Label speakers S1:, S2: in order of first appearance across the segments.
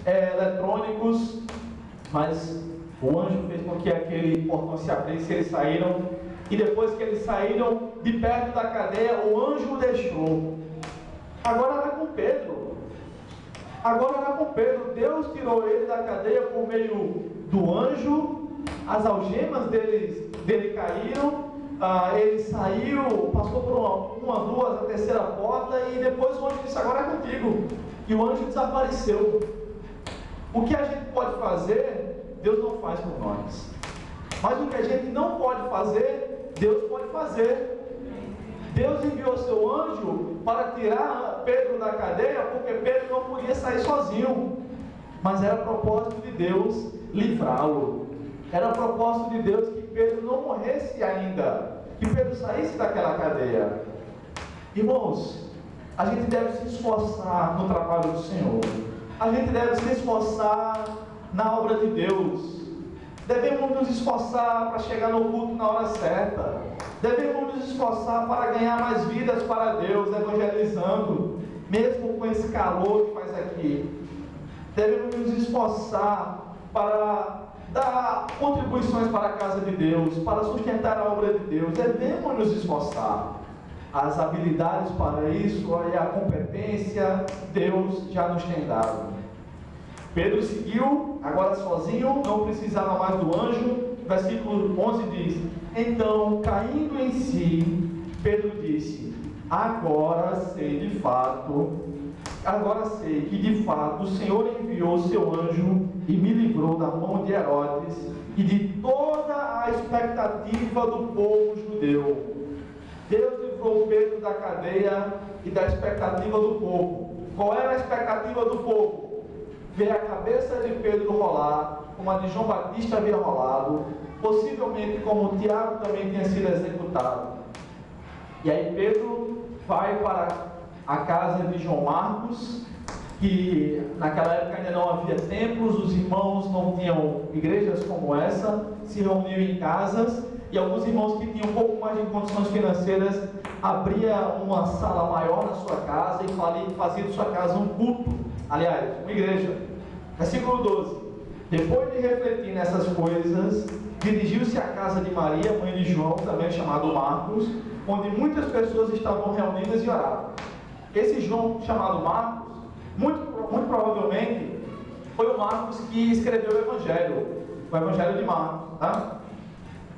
S1: eletrônicos, mas o anjo fez com que aquele portão se abrisse, eles saíram, e depois que eles saíram de perto da cadeia, o anjo o deixou. Agora era com Pedro. Agora era com Pedro. Deus tirou ele da cadeia por meio do anjo, as algemas dele caíram, ele saiu, passou por uma, duas, a terceira porta, e depois o anjo disse: agora é contigo. E o anjo desapareceu. O que a gente pode fazer, Deus não faz por nós. Mas o que a gente não pode fazer, Deus pode fazer. Deus enviou seu anjo para tirar Pedro da cadeia, porque Pedro não podia sair sozinho. Mas era propósito de Deus livrá-lo. Era propósito de Deus que Pedro não morresse ainda, que Pedro saísse daquela cadeia. Irmãos, a gente deve se esforçar no trabalho do Senhor. A gente deve se esforçar na obra de Deus. Devemos nos esforçar para chegar no culto na hora certa. Devemos nos esforçar para ganhar mais vidas para Deus, evangelizando, mesmo com esse calor que faz aqui. Devemos nos esforçar para dar contribuições para a casa de Deus, para sustentar a obra de Deus. Devemos nos esforçar. As habilidades para isso e a competência, Deus já nos tem dado. Pedro seguiu, agora sozinho, não precisava mais do anjo. Versículo 11 diz: então, caindo em si, Pedro disse: agora sei que de fato o Senhor enviou seu anjo e me livrou da mão de Herodes e de toda a expectativa do povo judeu. Deus livrou Pedro da cadeia e da expectativa do povo. Qual era a expectativa do povo? Ver a cabeça de Pedro rolar, como a de João Batista havia rolado, possivelmente como Tiago também tinha sido executado. E aí Pedro vai para a casa de João Marcos, que naquela época ainda não havia templos, os irmãos não tinham igrejas como essa, se reuniam em casas, e alguns irmãos que tinham um pouco mais de condições financeiras abria uma sala maior na sua casa e fazia de sua casa um culto, aliás, uma igreja. Versículo 12: depois de refletir nessas coisas, dirigiu-se à casa de Maria, mãe de João, também chamado Marcos, onde muitas pessoas estavam reunidas e oravam. Esse João chamado Marcos, muito provavelmente, foi o Marcos que escreveu o Evangelho de Marcos, tá?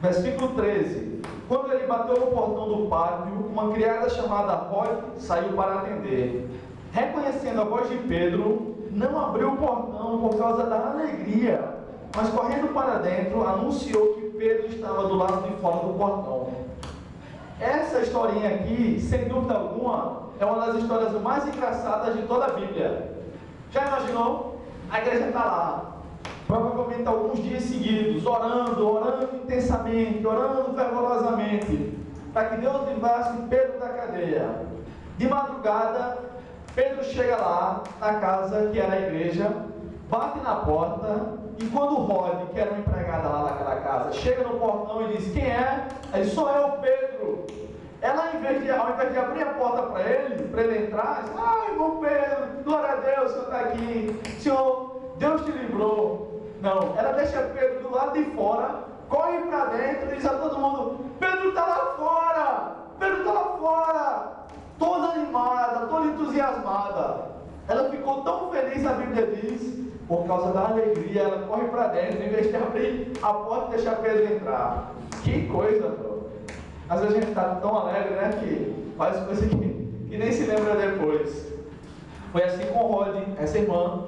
S1: Versículo 13: quando ele bateu no portão do pátio, uma criada chamada Rode saiu para atender. Reconhecendo a voz de Pedro, não abriu o portão por causa da alegria, mas correndo para dentro, anunciou que Pedro estava do lado de fora do portão. Essa historinha aqui, sem dúvida alguma, é uma das histórias mais engraçadas de toda a Bíblia. Já imaginou? A igreja está lá, provavelmente alguns dias seguidos, orando intensamente, orando fervorosamente, para que Deus livrasse Pedro da cadeia. De madrugada, Pedro chega lá na casa que era a igreja, bate na porta, e quando Rode, que era uma empregada lá naquela casa, chega no portão e diz: quem é? Aí: sou eu, Pedro. Ela, ao invés de abrir a porta para ele entrar, diz: ai, irmão Pedro, glória a Deus, o senhor está aqui, senhor, Deus te livrou. Não, ela deixa Pedro do lado de fora, corre para dentro e diz a todo mundo: Pedro está lá fora, Pedro está lá fora. Toda animada, toda entusiasmada. Ela ficou tão feliz, a Bíblia diz, por causa da alegria, ela corre para dentro, em vez de abrir a porta e deixar Pedro entrar. Que coisa, bro. Às vezes a gente está tão alegre, né, que faz coisa que nem se lembra depois. Foi assim com Rode, essa irmã.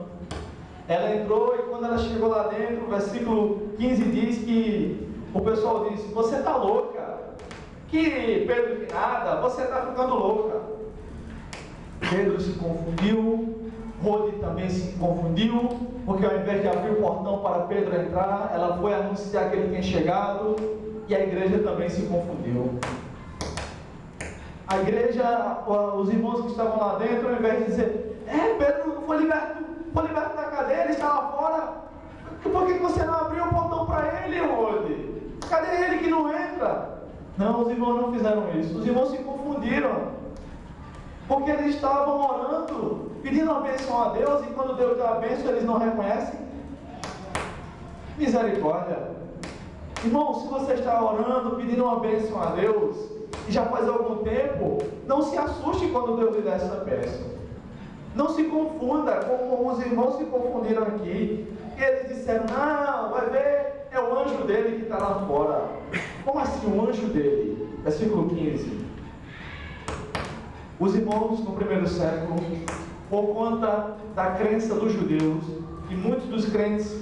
S1: Ela entrou e quando ela chegou lá dentro, o versículo 15 diz que o pessoal disse: você está louca? Que Pedro que nada, você está ficando louca. Pedro se confundiu, Rode também se confundiu, porque ao invés de abrir o portão para Pedro entrar, ela foi anunciar que ele tinha chegado, e a igreja também se confundiu. A igreja, os irmãos que estavam lá dentro, ao invés de dizer: Pedro foi liberto da cadeia, ele está lá fora, por que você não abriu o portão para ele, Rode? Cadê ele que não entra? Não, os irmãos não fizeram isso. Os irmãos se confundiram, porque eles estavam orando pedindo uma bênção a Deus, e quando Deus deu a bênção, eles não reconhecem? Misericórdia. Irmão, se você está orando, pedindo uma bênção a Deus, e já faz algum tempo, não se assuste quando Deus lhe der essa bênção. Não se confunda, como os irmãos se confundiram aqui. Eles disseram, não, vai ver, é o anjo dele que está lá fora. Como assim o anjo dele? Versículo 15. Os irmãos no primeiro século, por conta da crença dos judeus, e muitos dos crentes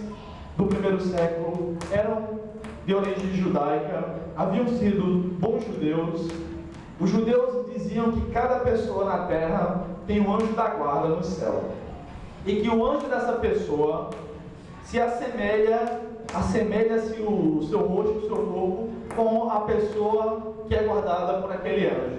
S1: do primeiro século eram de origem judaica, haviam sido bons judeus. Os judeus diziam que cada pessoa na terra tem um anjo da guarda no céu, e que o anjo dessa pessoa se assemelha-se o seu rosto, o seu corpo, com a pessoa que é guardada por aquele anjo.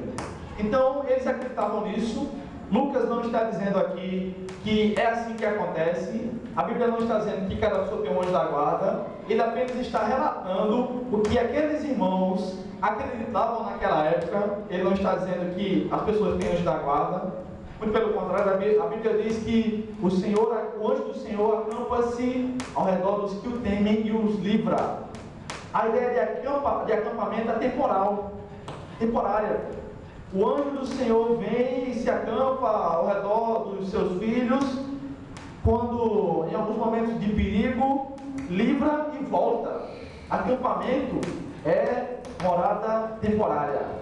S1: Então eles acreditavam nisso. Lucas não está dizendo aqui que é assim que acontece, a Bíblia não está dizendo que cada pessoa tem um anjo da guarda, ele apenas está relatando o que aqueles irmãos acreditavam naquela época. Ele não está dizendo que as pessoas têm anjo da guarda, muito pelo contrário, a Bíblia diz que o anjo do Senhor acampa-se ao redor dos que o temem e os livra. A ideia de acampamento é temporária. O anjo do Senhor vem e se acampa ao redor dos seus filhos, quando em alguns momentos de perigo, livra e volta. Acampamento é morada temporária.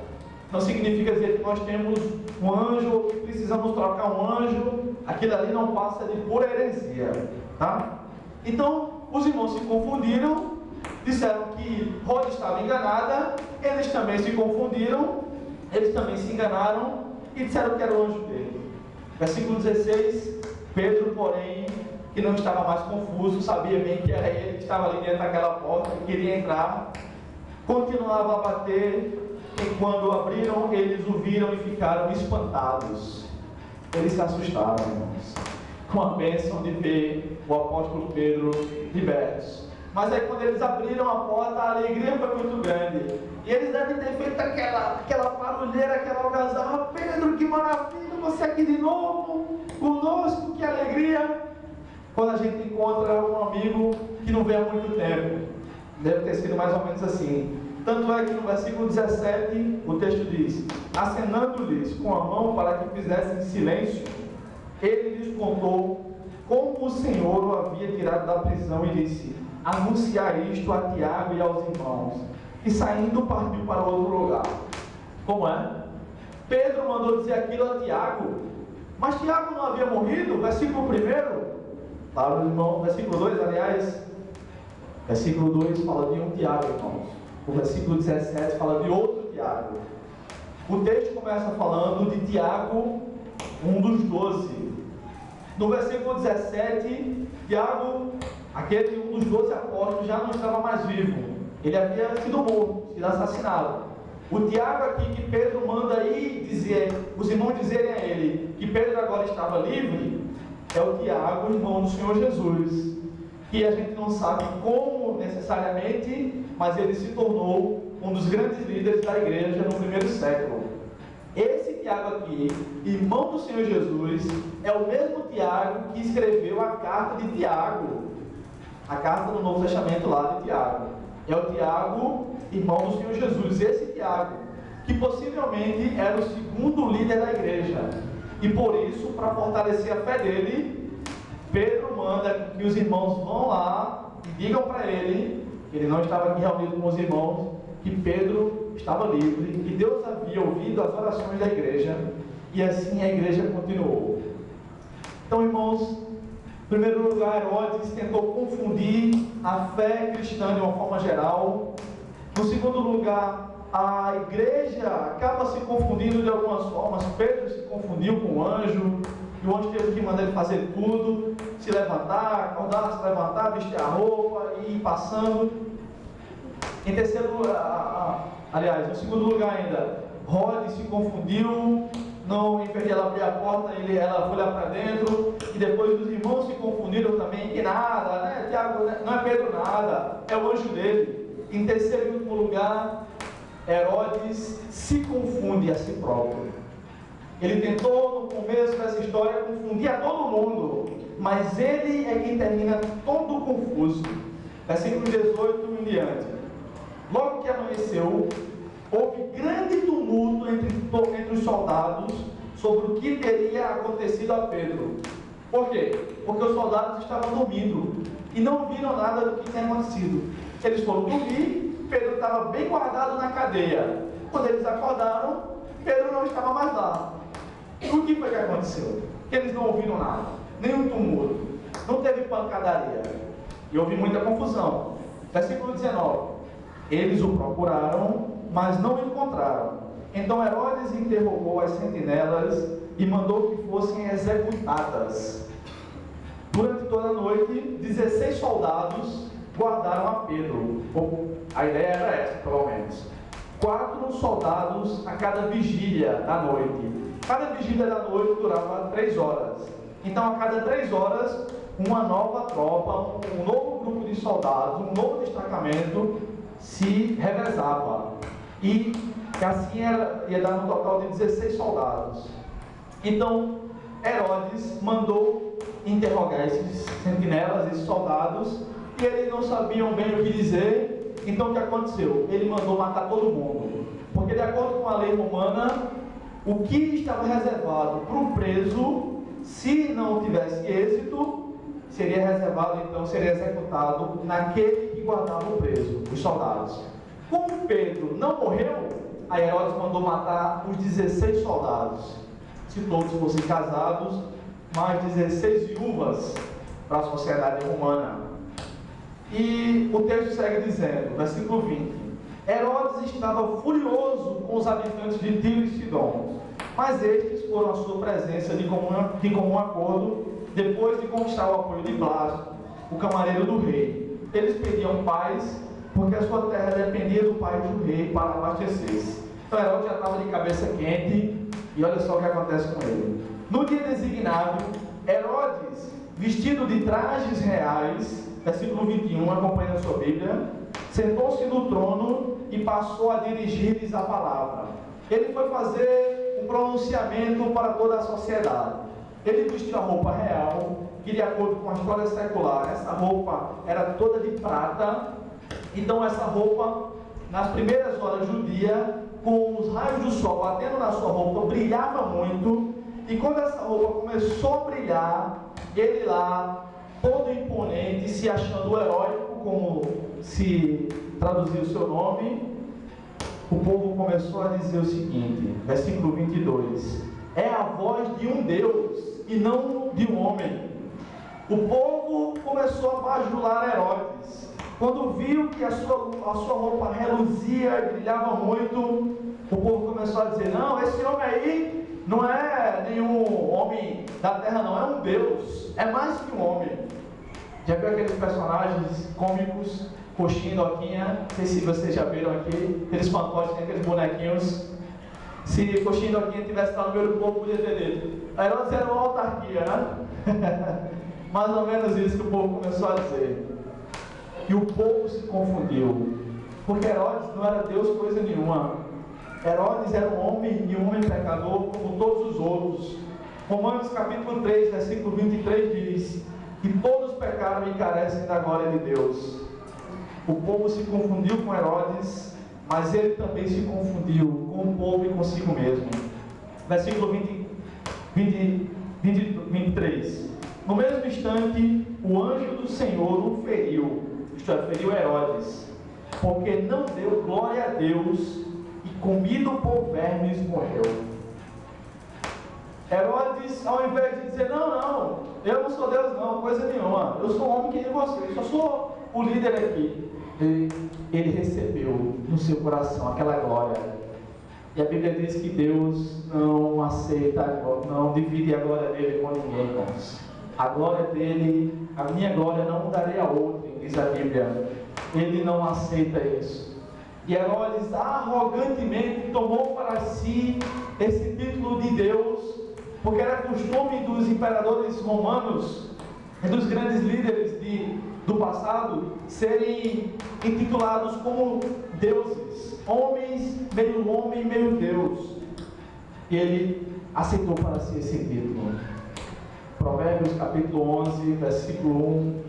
S1: Não significa dizer que nós temos um anjo ou que precisamos trocar um anjo. Aquilo ali não passa de pura heresia, tá? Então, os irmãos se confundiram, disseram que Rode estava enganada, eles também se confundiram, eles também se enganaram e disseram que era o anjo dele. Versículo 16, Pedro, porém, que não estava mais confuso, sabia bem que era ele que estava ali dentro daquela porta, que queria entrar, continuava a bater, e quando abriram, eles o viram e ficaram espantados. Eles se assustaram, irmãos, com a bênção de ver o apóstolo Pedro libertos. Mas aí quando eles abriram a porta, a alegria foi muito grande. E eles devem ter feito aquela barulheira, aquela algazarra. Pedro, que maravilha, você aqui de novo, conosco, que alegria. Quando a gente encontra um amigo que não vê há muito tempo, deve ter sido mais ou menos assim. Tanto é que no versículo 17, o texto diz, acenando-lhes com a mão para que fizessem silêncio, ele lhes contou como o Senhor o havia tirado da prisão e disse, anunciar isto a Tiago e aos irmãos. E saindo partiu para outro lugar. Como é? Pedro mandou dizer aquilo a Tiago, mas Tiago não havia morrido? Versículo 1, para o irmão, versículo 2, aliás, versículo 2 fala de um Tiago, irmãos. O versículo 17 fala de outro Tiago. O texto começa falando de Tiago, um dos 12. No versículo 17, Tiago, aquele um dos 12 apóstolos, já não estava mais vivo. Ele havia sido morto, sido assassinado. O Tiago aqui que Pedro manda aí dizer, os irmãos dizerem a ele que Pedro agora estava livre, é o Tiago, irmão do Senhor Jesus, que a gente não sabe como necessariamente, mas ele se tornou um dos grandes líderes da igreja no primeiro século. Esse Tiago aqui, irmão do Senhor Jesus, é o mesmo Tiago que escreveu a carta de Tiago, a carta do Novo Testamento lá de Tiago. É o Tiago, irmão do Senhor Jesus. Esse Tiago, que possivelmente era o segundo líder da igreja. E por isso, para fortalecer a fé dele, Pedro manda que os irmãos vão lá e digam para ele, que ele não estava aqui reunido com os irmãos, que Pedro estava livre, que Deus havia ouvido as orações da igreja, e assim a igreja continuou. Então, irmãos, em primeiro lugar, Herodes tentou confundir a fé cristã de uma forma geral. No segundo lugar, a igreja acaba se confundindo de algumas formas. Pedro se confundiu com o anjo, e o anjo teve que mandar ele fazer tudo, se levantar, acordar, se levantar, vestir a roupa e ir passando. Em terceiro lugar, aliás, no segundo lugar ainda, Rode se confundiu, não, em vez de ela abrir a porta, ela foi lá para dentro, e depois os irmãos se confundiram também, que nada, né, Tiago, não é Pedro nada, é o anjo dele. Em terceiro e último lugar, Herodes se confunde a si próprio. Ele tentou, no começo dessa história, confundir a todo mundo, mas ele é quem termina todo confuso. Versículo 18 em diante. Logo que amanheceu, houve grande tumulto entre os soldados sobre o que teria acontecido a Pedro. Por quê? Porque os soldados estavam dormindo e não viram nada do que tinha acontecido. Eles foram dormir, Pedro estava bem guardado na cadeia. Quando eles acordaram, Pedro não estava mais lá. O que foi que aconteceu? Eles não ouviram nada, nenhum tumulto, não teve pancadaria e houve muita confusão. Versículo 19. Eles o procuraram, mas não o encontraram. Então Herodes interrogou as sentinelas e mandou que fossem executadas. Durante toda a noite, 16 soldados guardaram a Pedro. A ideia era essa, pelo menos. 4 soldados a cada vigília da noite. Cada vigília da noite durava 3 horas. Então, a cada 3 horas, uma nova tropa, um novo grupo de soldados, um novo destacamento se revezava. E assim ia dar um total de 16 soldados. Então, Herodes mandou interrogar esses sentinelas, esses soldados, e eles não sabiam bem o que dizer. Então, o que aconteceu? Ele mandou matar todo mundo. Porque, de acordo com a lei romana, o que estava reservado para o preso, se não tivesse êxito, seria reservado, então seria executado naquele que guardava o preso, os soldados. Como Pedro não morreu, a Herodes mandou matar os 16 soldados. Se todos fossem casados, mais 16 viúvas para a sociedade romana. E o texto segue dizendo, versículo 20: Herodes estava furioso com os habitantes de Tiro e Sidom, mas estes foram à sua presença de comum acordo, depois de conquistar o apoio de Blasto, o camareiro do rei. Eles pediam paz, porque a sua terra dependia do país do rei para abastecer-se. Então Herodes já estava de cabeça quente, e olha só o que acontece com ele. No dia designado, Herodes, vestido de trajes reais, versículo 21, acompanha a sua Bíblia, sentou-se no trono e passou a dirigir-lhes a palavra. Ele foi fazer um pronunciamento para toda a sociedade. Ele vestiu a roupa real, que de acordo com a história secular, essa roupa era toda de prata. Então essa roupa, nas primeiras horas do dia, com os raios do sol batendo na sua roupa, brilhava muito. E quando essa roupa começou a brilhar, ele lá, todo imponente, se achando heróico, como se traduzia o seu nome, o povo começou a dizer o seguinte, versículo 22: é a voz de um Deus e não de um homem. O povo começou a bajular Herodes. Quando viu que a sua roupa reluzia e brilhava muito, o povo começou a dizer: não, esse homem aí não é nenhum homem da terra, não, é um Deus, é mais que um homem. Já viu aqueles personagens cômicos, Coxinha e Doquinha? Não sei se vocês já viram aqui, aqueles fantoches, aqueles bonequinhos. Se Coxinha e Doquinha tivesse lá no meio do povo, podia ter dele. Herodes era uma autarquia, né? Mais ou menos isso que o povo começou a dizer. E o povo se confundiu, porque Herodes não era Deus coisa nenhuma. Herodes era um homem e um homem pecador como todos os outros. Romanos capítulo 3, versículo 23 diz que todos pecaram e carecem da glória de Deus. O povo se confundiu com Herodes, mas ele também se confundiu com o povo e consigo mesmo. Versículo 23. No mesmo instante, o anjo do Senhor o feriu, isto é, feriu Herodes, porque não deu glória a Deus e, comido por vermes, morreu. Herodes, ao invés de dizer: não, eu não sou Deus não, coisa nenhuma, eu sou um homem que nem você, eu só sou o líder aqui, ele recebeu no seu coração aquela glória. E a Bíblia diz que Deus não aceita, não divide a glória dele com ninguém, irmãos. A glória dele, a minha glória não darei a outro, diz a Bíblia. Ele não aceita isso. E Herodes arrogantemente tomou para si esse título de Deus, porque era costume dos imperadores romanos e dos grandes líderes do passado serem intitulados como deuses, homens, meio homem, meio Deus. E ele aceitou para si esse título. Provérbios capítulo 11, versículo 1,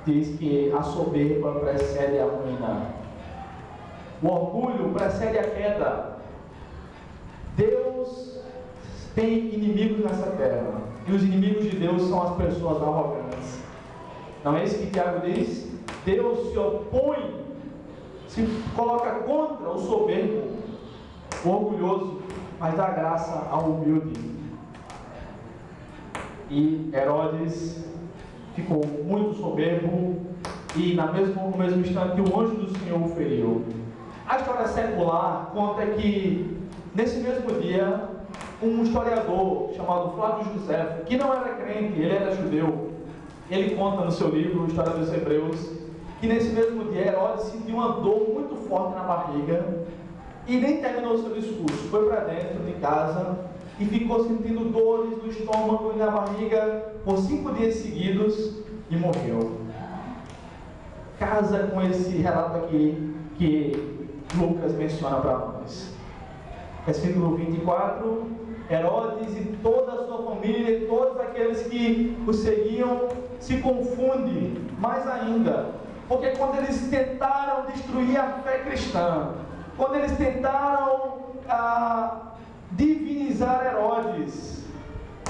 S1: diz que a soberba precede a ruína. O orgulho precede a queda. Deus tem inimigos nessa terra, e os inimigos de Deus são as pessoas arrogantes. Não é isso que Tiago diz? Deus se opõe, se coloca contra o soberbo, o orgulhoso, mas dá graça ao humilde. E Herodes ficou muito soberbo, e no mesmo instante o anjo do Senhor o feriu. A história secular conta que nesse mesmo dia um historiador chamado Flávio Josefo, que não era crente, ele era judeu, ele conta no seu livro História dos Hebreus que nesse mesmo dia Herodes sentiu uma dor muito forte na barriga e nem terminou seu discurso, foi para dentro de casa e ficou sentindo dores no estômago e na barriga por 5 dias seguidos e morreu. Casa com esse relato aqui que Lucas menciona para nós. Versículo 24: Herodes e toda a sua família e todos aqueles que o seguiam se confundem mais ainda, porque quando eles tentaram destruir a fé cristã, quando eles tentaram divinizar Herodes,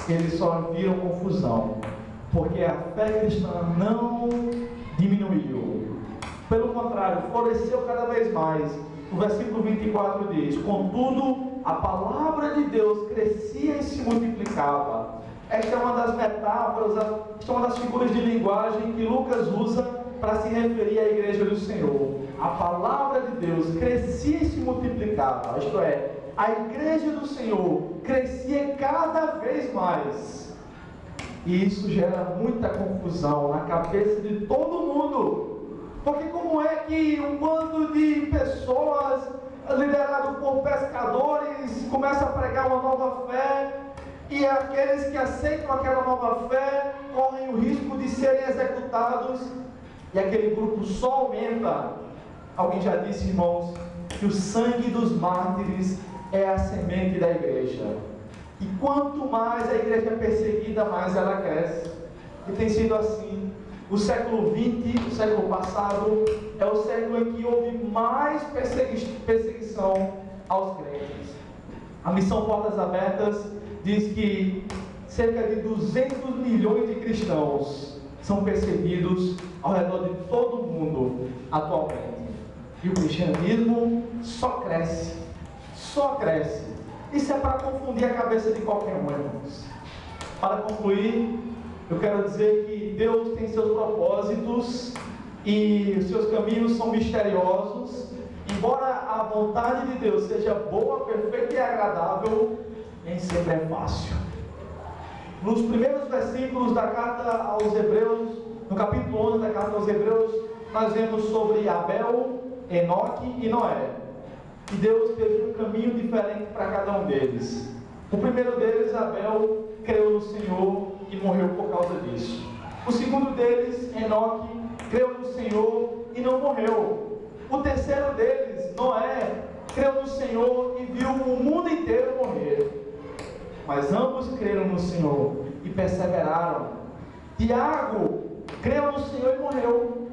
S1: eles só viram confusão, porque a fé cristã não diminuiu, pelo contrário, floresceu cada vez mais. O versículo 24 diz: contudo, a palavra de Deus crescia e se multiplicava. Esta é uma das metáforas, esta é uma das figuras de linguagem que Lucas usa para se referir à igreja do Senhor. A palavra de Deus crescia e se multiplicava, isto é, a igreja do Senhor crescia cada vez mais. E isso gera muita confusão na cabeça de todo mundo. Porque como é que um bando de pessoas liderado por pescadores começa a pregar uma nova fé, e aqueles que aceitam aquela nova fé correm o risco de serem executados, e aquele grupo só aumenta? Alguém já disse, irmãos, que o sangue dos mártires é a semente da igreja, e quanto mais a igreja é perseguida, mais ela cresce. E tem sido assim. O século XX, o século passado, é o século em que houve mais perseguição aos crentes. A missão Portas Abertas diz que cerca de 200 milhões de cristãos são perseguidos ao redor de todo o mundo atualmente. E o cristianismo só cresce, só cresce. Isso é para confundir a cabeça de qualquer um, irmãos. Para concluir, eu quero dizer que Deus tem seus propósitos e os seus caminhos são misteriosos. Embora a vontade de Deus seja boa, perfeita e agradável, nem sempre é fácil. Nos primeiros versículos da carta aos Hebreus, no capítulo 11 da carta aos Hebreus, nós vemos sobre Abel, Enoque e Noé. E Deus teve um caminho diferente para cada um deles. O primeiro deles, Abel, creu no Senhor e morreu por causa disso. O segundo deles, Enoque, creu no Senhor e não morreu. O terceiro deles, Noé, creu no Senhor e viu o mundo inteiro morrer. Mas ambos creram no Senhor e perseveraram. Tiago creu no Senhor e morreu.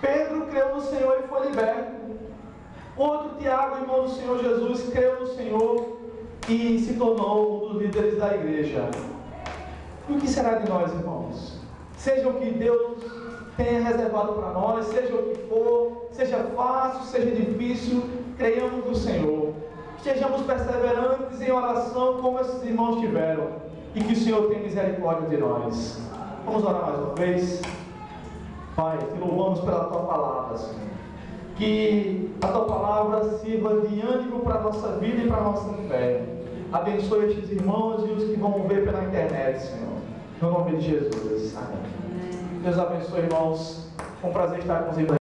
S1: Pedro creu no Senhor e foi liberto. Outro Tiago, irmão do Senhor Jesus, creu no Senhor e se tornou um dos líderes da igreja. E o que será de nós, irmãos? Seja o que Deus tenha reservado para nós, seja o que for, seja fácil, seja difícil, creiamos no Senhor. Estejamos perseverantes em oração como esses irmãos tiveram, e que o Senhor tenha misericórdia de nós. Vamos orar mais uma vez. Pai, te louvamos pela Tua Palavra, Senhor. Que a Tua Palavra sirva de ânimo para a nossa vida e para a nossa fé. Abençoe estes irmãos e os que vão ver pela internet, Senhor. No nome de Jesus. Amém. Deus abençoe, irmãos. Com prazer estar com os irmãos.